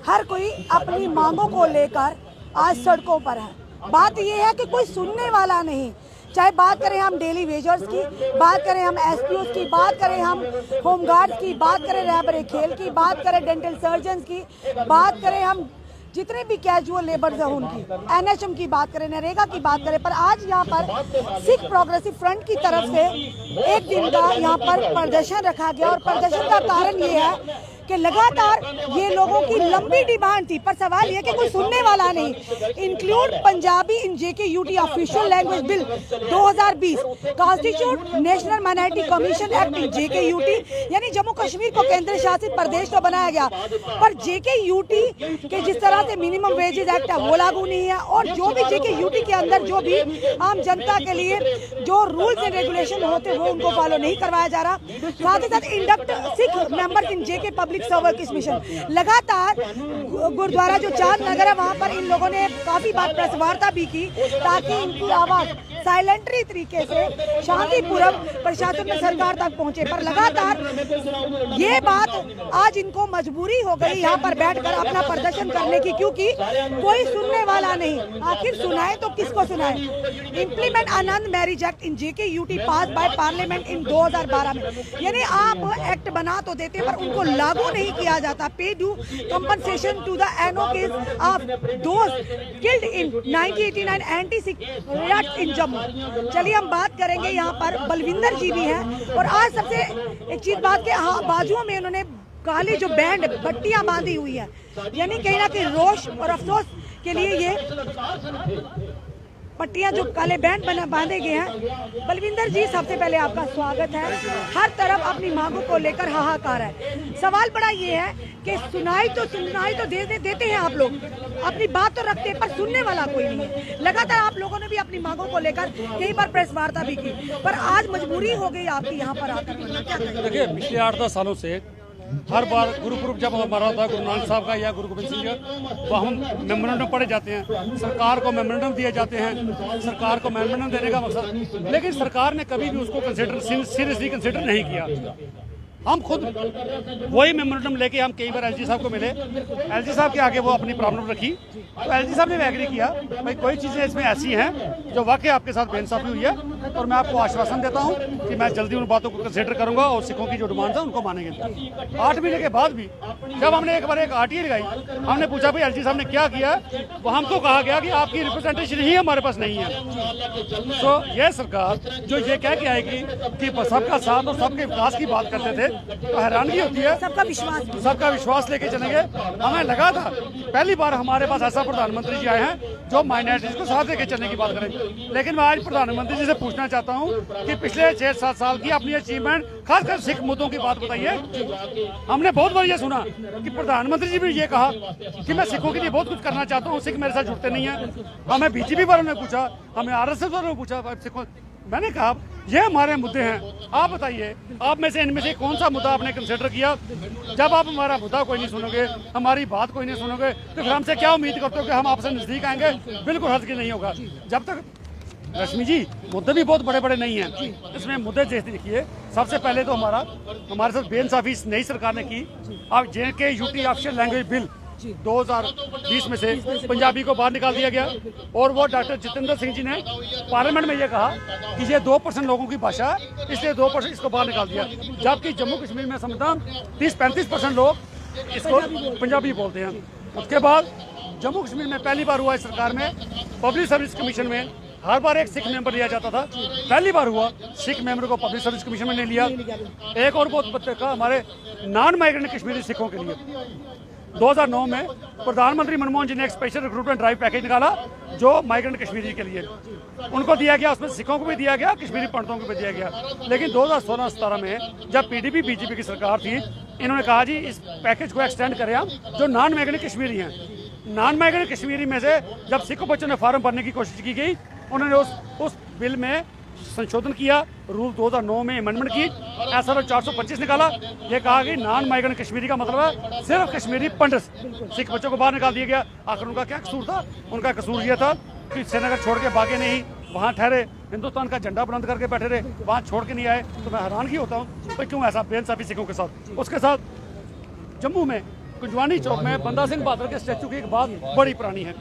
हर कोई अपनी मांगों को लेकर आज सड़कों पर है। बात यह है कि कोई सुनने वाला नहीं। चाहे बात करें हम डेली वेजर्स की, बात करें हम एसपीओ की, बात करें हम होमगार्ड्स की, बात करें रहबरे खेल की, बात करें डेंटल सर्जन की, बात करें हम जितने भी कैजुअल लेबर्स हैं उनकी, एनएचएम की बात करें, नरेगा की बात करें। पर आज यहाँ पर सिख प्रोग्रेसिव फ्रंट की तरफ से एक दिन का यहाँ पर प्रदर्शन रखा गया और प्रदर्शन का कारण ये है कि लगातार ये लोगों की लंबी डिमांड थी, पर सवाल ये कि कोई सुनने वाला नहीं। Include Punjabi in JKUT official language bill 2020, constitute national minority commission act JKUT, यानी जम्मू कश्मीर को केंद्र शासित प्रदेश तो बनाया गया, पर जेकेयूटी के जिस तरह से मिनिमम वेजेस एक्ट है वो लागू नहीं है। और जो भी जेकेयूटी के अंदर जो भी आम जनता के लिए जो रूल्स एंड रेगुलेशन होते हैं वो उनको फॉलो नहीं करवाया जा रहा। साथ ही साथ induct Sikh members in JK public service mission, लगातार गुरुद्वारा जो चांद नगर है वहां पर इन लोगों ने काफी बार प्रेस वार्ता भी की ताकि इनकी आवाज साइलेंटरी तरीके से शांतिपूर्वक प्रशासन में सरकार तक पहुंचे। पर लगातार ये बात आज इनको मजबूरी हो गई यहाँ पर बैठकर अपना प्रदर्शन करने की, क्योंकि कोई सुनने वाला नहीं। आखिर सुनाए तो किसको सुनाए। Implement Anand marriage act in JKUT pass by parliament in 2012 में, यानी आप एक्ट बना तो देते पर उनको लागू नहीं किया जाता। Pay do compensation to the NOKs of those killed in 1989 anti Sikh riots in Jammu. चलिए हम बात करेंगे, यहाँ पर बलविंदर जी भी हैं और आज सबसे एक चीज बात के बाजुओं में उन्होंने काली जो बैंड बट्टियां बांधी हुई है, यानी कहीं ना कहीं रोष और अफसोस के लिए ये पट्टियां जो काले बैंड बांधे गए हैं। बलविंदर जी, सबसे पहले आपका स्वागत है। हर तरफ अपनी मांगों को लेकर हाहाकार है। सवाल बड़ा ये है कि सुनाई तो देते हैं आप लोग, अपनी बात तो रखते हैं, पर सुनने वाला कोई नहीं है। लगातार आप लोगों ने भी अपनी मांगों को लेकर कई बार प्रेस वार्ता भी की, पर आज मजबूरी हो गई आपकी यहाँ पर आकर। देखिए, पिछले 8-10 सालों से हर बार गुरुपुरब जब हमारा होता है, गुरु नानक साहब का या गुरु गोबिंद सिंह का, वो हम मेमोरेंडम पढ़े जाते हैं, सरकार को मेमोरेंडम दिए जाते हैं, सरकार को मेमोरेंडम देने का मकसद, लेकिन सरकार ने कभी भी उसको सीरियसली कंसिडर नहीं किया। हम खुद वही मेमोरेंडम लेके हम कई बार एलजी साहब को मिले, एलजी साहब के आगे वो अपनी प्रॉब्लम रखी, तो एलजी साहब ने एग्री किया भाई कोई चीज़ें इसमें ऐसी हैं जो वाकई आपके साथ बेइंसाफी हुई है, और मैं आपको आश्वासन देता हूं कि मैं जल्दी उन बातों को कंसिडर करूंगा और सिखों की जो डिमांड है उनको मानेंगे। 8 महीने के बाद भी जब हमने एक बार एक आरटीआई लगाई, हमने पूछा भाई एलजी साहब ने क्या किया, वो हमको कहा गया कि आपकी रिप्रेजेंटेशन ही हमारे पास नहीं है। तो यह सरकार जो ये कह के आएगी कि सबका साथ और सबके विकास की बात करते थे, तो हैरानगी होती है। सबका विश्वास लेके चलेंगे। हमें लगा था पहली बार हमारे पास ऐसा प्रधानमंत्री जी आए हैं जो माइनॉरिटीज को साथ लेके चलने की बात करें। लेकिन मैं आज प्रधानमंत्री जी से पूछना चाहता हूं कि पिछले 6-7 साल की अपनी अचीवमेंट, खासकर सिख मुद्दों की बात बताइए। हमने बहुत बार ये सुना कि प्रधानमंत्री जी भी ये कहा कि मैं सिखों के लिए बहुत कुछ करना चाहता हूँ, सिख मेरे साथ जुड़ते नहीं है। हमें बीजेपी वालों ने पूछा, हमें आरएसएस वालों ने पूछा सिखों, मैंने कहा ये हमारे मुद्दे हैं, आप बताइए आप में से इनमें से कौन सा मुद्दा आपने कंसिडर किया। जब आप हमारा मुद्दा कोई नहीं सुनोगे, हमारी बात कोई नहीं सुनोगे, तो फिर हमसे क्या उम्मीद करते हो कि हम आपसे नजदीक आएंगे। बिल्कुल हर्ज की नहीं होगा। जब तक रश्मि जी मुद्दे भी बहुत बड़े बड़े नहीं हैं, इसमें मुद्दे जैसे देखिए, सबसे पहले तो हमारे साथ बेइंसाफी नई सरकार ने की। अब जेकेयूटी ऑफिशियल लैंग्वेज बिल 2020 में से पंजाबी को बाहर निकाल दिया गया, और वो डॉक्टर जितेंद्र सिंह जी ने पार्लियामेंट में ये कहा कि ये 2% लोगों की भाषा है, इसलिए 2% इसको बाहर निकाल दिया। जबकि जम्मू कश्मीर में समझता 30-35% लोग इसको पंजाबी बोलते हैं। उसके बाद जम्मू कश्मीर में पहली बार हुआ इस सरकार में, पब्लिक सर्विस कमीशन में हर बार एक सिख मेंबर लिया जाता था, पहली बार हुआ सिख मेंबर को पब्लिक सर्विस कमीशन में नहीं लिया। एक और बहुत पत्रिका हमारे नॉन माइग्रेंट कश्मीरी सिखों के लिए 2009 में प्रधानमंत्री मनमोहन जी ने एक स्पेशल रिक्रूटमेंट ड्राइव पैकेज निकाला जो माइग्रेंट कश्मीरी के लिए उनको दिया गया, उसमें सिखों को भी दिया गया, कश्मीरी पंडितों को भी दिया गया। लेकिन 2016-17 में जब पीडीपी बीजेपी की सरकार थी, इन्होंने कहा जी इस पैकेज को एक्सटेंड करें हम जो नॉन माइग्रेंट कश्मीरी हैं। नॉन माइग्रेंट कश्मीरी में से जब सिख बच्चों ने फार्म भरने की कोशिश की गई, उन्होंने उस बिल में संशोधन किया, रूल 2009 में अमेंडमेंट की, SRO 425 निकाला। ये कहा कि नॉन माइग्रेंट कश्मीरी का मतलब है सिर्फ कश्मीरी पंडित, सिख बच्चों को बाहर निकाल दिया गया। आखिर उनका क्या कसूर था? उनका कसूर ये था कि श्रीनगर छोड़ के भागे नहीं, वहाँ ठहरे, हिंदुस्तान का झंडा बुलंद करके बैठे रहे, वहाँ छोड़ के नहीं आए। तो मैं हैरानगी होता हूँ तो क्यों ऐसा बेइंसाफी सिखों के साथ। उसके साथ जम्मू में कुंजवानी चौक में बंदा सिंह बहादुर के स्टैचू की एक बात बड़ी पुरानी है,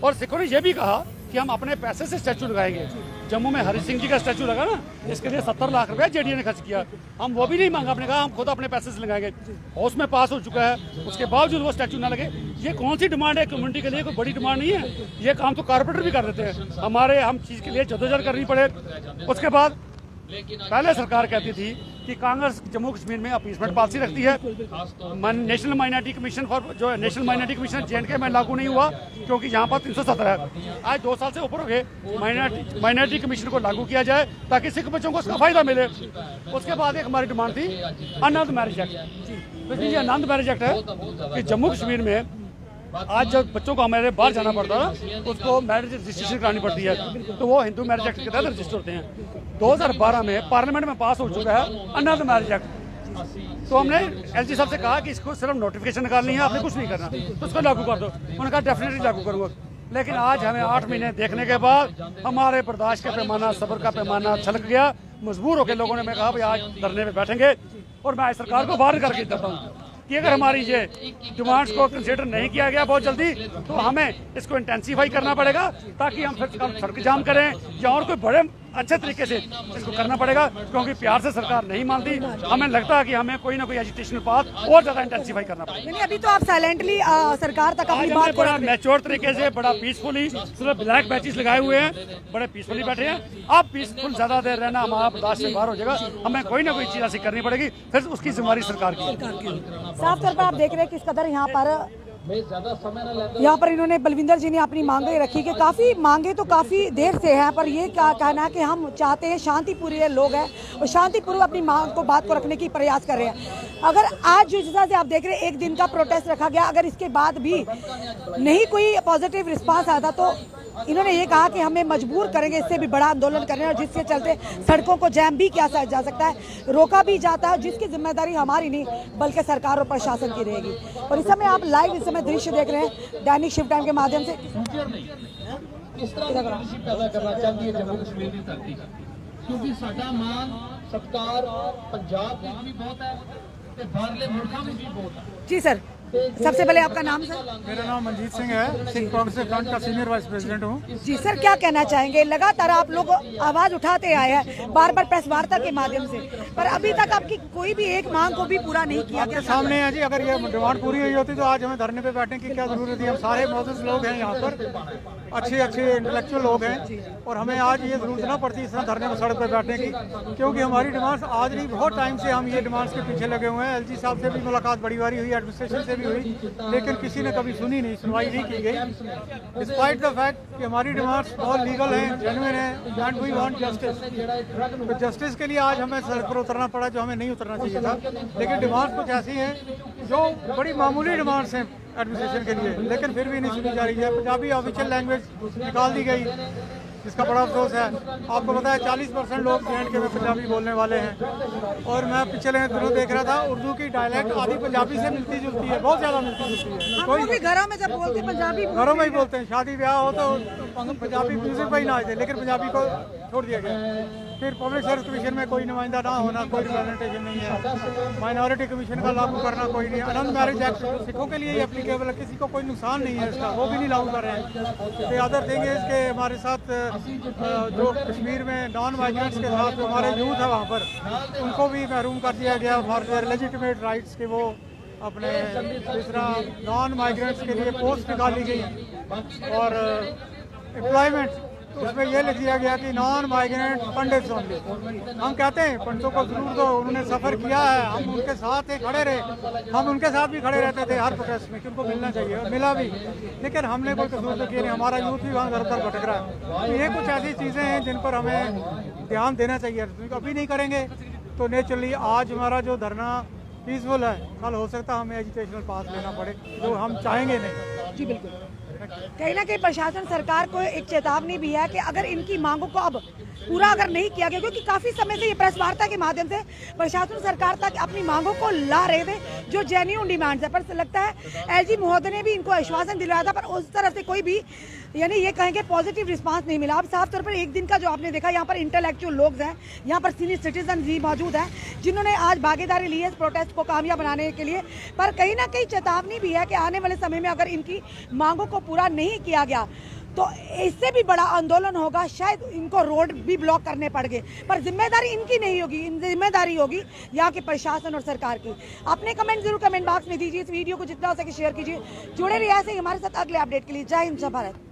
और सिखों ने यह भी कहा कि हम अपने पैसे से स्टैचू लगाएंगे। जम्मू में हरि सिंह जी का स्टैचू लगा ना, इसके लिए 70 लाख रुपए जेडीए ने खर्च किया। हम वो भी नहीं मांगा, आपने कहा हम खुद अपने पैसे से लगाएंगे। हाउस में पास हो चुका है, उसके बावजूद वो स्टैचू ना लगे। ये कौन सी डिमांड है कम्युनिटी के लिए? कोई बड़ी डिमांड नहीं है। ये काम तो कारपोरेटर भी कर देते हैं। हम चीज़ के लिए जद्दोजहद करनी पड़े। उसके बाद पहले सरकार कहती थी कि कांग्रेस जम्मू कश्मीर में अपीसमेंट पॉलिसी रखती है। नेशनल माइनॉरिटी कमीशन जो है, नेशनल माइनॉरिटी कमीशन जे&के में लागू नहीं हुआ क्योंकि यहाँ पर 370 है। आज 2 साल से ऊपर हो गए, माइनॉरिटी कमीशन को लागू किया जाए ताकि सिख बच्चों को उसका फायदा मिले। उसके बाद एक हमारी डिमांड थी आनंद मैरिज एक्ट। तो ये आनंद मैरिज एक्ट है कि जम्मू कश्मीर में आज जब बच्चों को हमारे बाहर जाना पड़ता है उसको मैरिज रजिस्ट्रेशन करानी पड़ती है, तो वो हिंदू मैरिज एक्ट के तहत रजिस्टर होते हैं। 2012 में पार्लियामेंट में पास हो चुका है अनंत मैरिज एक्ट। तो हमने एलजी साहब से कहा कि इसको सिर्फ नोटिफिकेशन निकालनी है, आपने कुछ नहीं करना, तो उसको लागू कर दो। उन्होंने कहा डेफिनेटली लागू करूँगा। लेकिन आज हमें 8 महीने देखने के बाद हमारे बर्दाश्त का पैमाना, सब्र का पैमाना छलक गया। मजबूर होकर लोगों ने मैं कहा भाई आज धरने पे बैठेंगे, और मैं सरकार को वार्न करके देता हूँ कि अगर हमारी ये डिमांड्स को कंसिडर नहीं किया गया बहुत जल्दी तो हमें इसको इंटेंसीफाई करना पड़ेगा, ताकि हम फिर सड़क जाम करें या और कोई बड़े अच्छे तरीके से इसको करना पड़ेगा। क्योंकि प्यार से सरकार नहीं मानती। हमें लगता है कि हमें कोई ना कोई एजुटेशनल पाथ और ज्यादा इंटेंसीफाई करना पड़ेगा। नहीं, अभी तो आप साइलेंटली सरकार तक अपनी बात बड़ा मैच्योर तरीके से, बड़ा पीसफुली, सिर्फ ब्लैक बैचेस लगाए हुए हैं, बड़े पीसफुली बैठे हैं। आप पीसफुल ज्यादा देर रहना हमारा बर्दाश्त से बाहर हो जाएगा। हमें कोई ना कोई चीज ऐसी करनी पड़ेगी, फिर उसकी जिम्मेदारी सरकार की। साफ तौर पर आप देख रहे हैं किस कदर यहाँ पर इन्होंने बलविंदर जी ने अपनी मांगे रखी कि काफ़ी मांगे तो काफ़ी देर से हैं, पर ये क्या कहना है कि हम चाहते हैं शांतिपूर्ण लोग हैं और शांतिपूर्वक अपनी मांग को बात को रखने की प्रयास कर रहे हैं। अगर आज जिस तरह से आप देख रहे हैं 1 दिन का प्रोटेस्ट रखा गया, अगर इसके बाद भी नहीं कोई पॉजिटिव रिस्पांस आता तो इन्होंने ये कहा कि हमें मजबूर करेंगे, इससे भी बड़ा आंदोलन करें, और जिसके चलते सड़कों को जैम भी किया जा सकता है, रोका भी जाता है, जिसकी जिम्मेदारी हमारी नहीं बल्कि सरकार और प्रशासन की रहेगी। और इस समय आप लाइव इस समय दृश्य देख रहे हैं दैनिक शिव टाइम के माध्यम से। पैदा करना चाहती है जम्मू कश्मीर की धरती, क्योंकि साडा मान सत्कार पंजाब में भी बहुत है ते बाहरले मुल्कों में भी बहुत है। जी सर, सबसे पहले आपका नाम सर? मेरा नाम मनजीत सिंह है, सिंह कांग्रेस फ्रंट का सीनियर वाइस प्रेसिडेंट हूँ। जी सर, क्या कहना चाहेंगे? लगातार आप लोग आवाज उठाते आए हैं बार बार प्रेस वार्ता के माध्यम से, पर अभी तक आपकी कोई भी एक मांग को भी पूरा नहीं किया गया। सामने है जी, अगर ये डिमांड पूरी हुई होती तो आज हमें धरने पे बैठने की क्या जरूरत है? हम सारे मौजूद लोग हैं यहाँ पर, अच्छे इंटेलेक्चुअल लोग हैं, और हमें आज ये जरूरत ना पड़ती इस तरह धरने पर सड़क पर बैठने की, क्योंकि हमारी डिमांड्स आज नहीं बहुत टाइम से हम ये डिमांड्स के पीछे लगे हुए हैं। एलजी साहब से भी मुलाकात बड़ी बारी हुई, एडमिनिस्ट्रेशन से भी हुई, लेकिन किसी ने कभी सुनी नहीं, सुनवाई नहीं की गई, डिस्पाइट द फैक्ट कि हमारी डिमांड्स बहुत लीगल हैं, जेन्युइन हैं, एंड वी वांट जस्टिस। तो जस्टिस के लिए आज हमें सड़क पर उतरना पड़ा, जो हमें नहीं उतरना चाहिए था। लेकिन डिमांड्स कुछ ऐसी हैं जो बड़ी मामूली डिमांड्स हैं एडमिनिस्ट्रेशन के लिए, लेकिन फिर भी नहीं सुनी जा रही है। पंजाबी ऑफिशियल लैंग्वेज निकाल दी गई, जिसका बड़ा अफसोस है। आपको पता है 40% लोग जे&के में पंजाबी बोलने वाले हैं, और मैं पिछले दिनों देख रहा था उर्दू की डायलैक्ट आदि पंजाबी से मिलती जुलती है, बहुत ज़्यादा मिलती जुलती है। कोई भी घरों में जब बोलते पंजाबी घरों में ही बोलते हैं, शादी ब्याह हो तो पंजाबी म्यूजिक पर ही नाचते, लेकिन पंजाबी को छोड़ दिया गया। फिर पब्लिक सर्विस कमीशन में कोई नुमाइंदा ना होना, कोई रिप्रेजेंटेशन नहीं है। माइनॉरिटी कमीशन का लागू करना कोई नहीं। आनंद मैरिज एक्ट सिखों के लिए ही एप्लीकेबल है, किसी को कोई नुकसान नहीं है इसका, वो भी नहीं लागू कर रहे हैं। तो अदर थिंग है इसके हमारे साथ जो कश्मीर में नॉन माइग्रेंट्स के साथ जो हमारे यूथ है वहाँ पर, उनको भी महरूम कर दिया गया हमारे लेजिटिमेट राइट्स के। वो अपने दूसरा नॉन माइग्रेंट्स के लिए पोस्ट निकाली गई, और एम्प्लॉयमेंट उसमें यह लिख दिया गया कि नॉन माइग्रेंट पंडित्स ओनली। हम कहते हैं पंडितों को जरूर दो, उन्होंने सफ़र किया है, हम उनके साथ ही खड़े रहे, हम उनके साथ भी खड़े रहते थे हर प्रोटेस्ट में कि उनको मिलना चाहिए, और मिला भी। लेकिन हमने कोई कसूर तो किया नहीं, हमारा यूथ भी वहाँ दर दर भटक रहा है। तो ये कुछ ऐसी चीज़ें हैं जिन पर हमें ध्यान देना चाहिए। अभी नहीं करेंगे तो नेचुरली आज हमारा जो धरना पीसफुल है, कल हो सकता है हमें एजुकेशनल पास लेना पड़े, जो हम चाहेंगे नहीं। जी बिल्कुल। कहीं ना कहीं प्रशासन सरकार को एक चेतावनी भी है कि अगर इनकी मांगों को अब पूरा अगर नहीं किया गया, क्योंकि काफी समय से ये प्रेस वार्ता के माध्यम से प्रशासन सरकार तक अपनी मांगों को ला रहे थे जो जेन्युइन डिमांड्स है, पर लगता है एलजी महोदय ने भी इनको आश्वासन दिलाया था, पर उस तरह से कोई भी यानी ये कहेंगे पॉजिटिव रिस्पांस नहीं मिला। अब साफ तौर पर एक दिन का जो आपने देखा, यहाँ पर इंटेलेक्चुअल लोग हैं, यहाँ पर सीनियर सिटीजन भी मौजूद हैं जिन्होंने आज भागीदारी ली है इस प्रोटेस्ट को कामयाब बनाने के लिए, पर कहीं ना कहीं चेतावनी भी है कि आने वाले समय में अगर इनकी मांगों को पूरा नहीं किया गया तो इससे भी बड़ा आंदोलन होगा, शायद इनको रोड भी ब्लॉक करने पड़ गए, पर जिम्मेदारी इनकी नहीं होगी, जिम्मेदारी होगी यहाँ के प्रशासन और सरकार की। अपने कमेंट जरूर कमेंट बॉक्स में दीजिए, इस वीडियो को जितना हो सके शेयर कीजिए, जुड़े रहिए ऐसे ही हमारे साथ अगले अपडेट के लिए। जय हिंद, जय भारत।